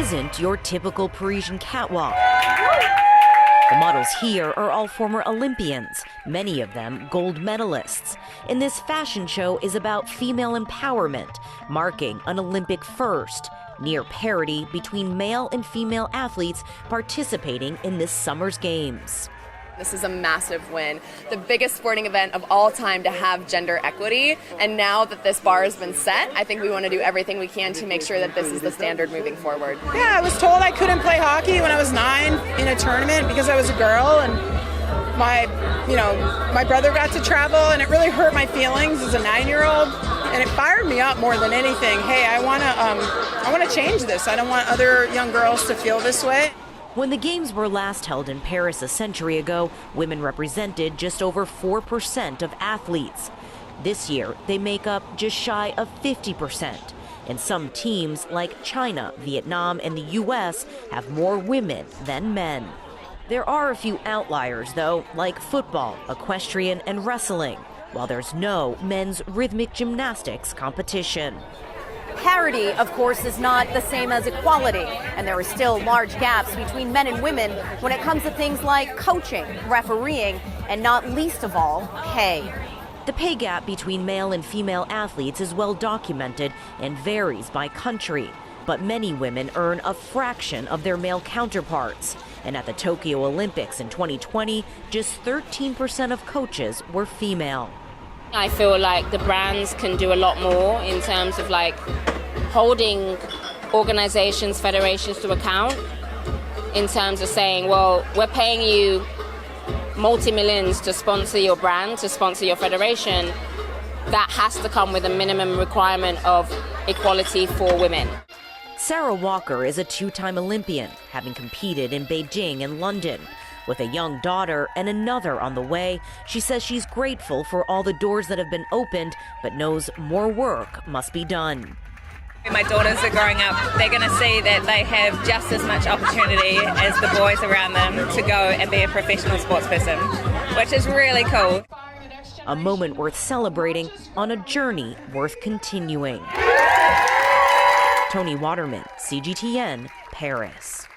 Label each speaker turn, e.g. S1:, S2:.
S1: isn't your typical Parisian catwalk. The models here are all former Olympians, many of them gold medalists. And this fashion show is about female empowerment, marking an Olympic first, near parity between male and female athletes participating in this summer's games.
S2: This is a massive win, the biggest sporting event of all time to have gender equity. And now that this bar has been set, I think we want to do everything we can to make sure that this is the standard moving forward.
S3: Yeah, I was told I couldn't play hockey when I was 9 in a tournament because I was a girl, and my brother got to travel, and it really hurt my feelings as a 9-year-old, and it fired me up more than anything. Hey, I want to change this. I don't want other young girls to feel this way.
S1: When the games were last held in Paris a century ago, women represented just over 4% of athletes. This year, they make up just shy of 50%. And some teams like China, Vietnam, and the U.S. have more women than men. There are a few outliers, though, like football, equestrian, and wrestling, while there's no men's rhythmic gymnastics competition.
S4: Parity, of course, is not the same as equality, and there are still large gaps between men and women when it comes to things like coaching, refereeing, and not least of all, pay.
S1: The pay gap between male and female athletes is well documented and varies by country, but many women earn a fraction of their male counterparts. And at the Tokyo Olympics in 2020, just 13% of coaches were female.
S5: I feel like the brands can do a lot more in terms of holding organizations, federations to account in terms of saying, well, we're paying you multi-millions to sponsor your brand, to sponsor your federation. That has to come with a minimum requirement of equality for women.
S1: Sarah Walker is a 2-time Olympian, having competed in Beijing and London. With a young daughter and another on the way, she says she's grateful for all the doors that have been opened, but knows more work must be done.
S6: My daughters are growing up, they're going to see that they have just as much opportunity as the boys around them to go and be a professional sports person, which is really cool.
S1: A moment worth celebrating on a journey worth continuing. Toni Waterman, CGTN, Paris.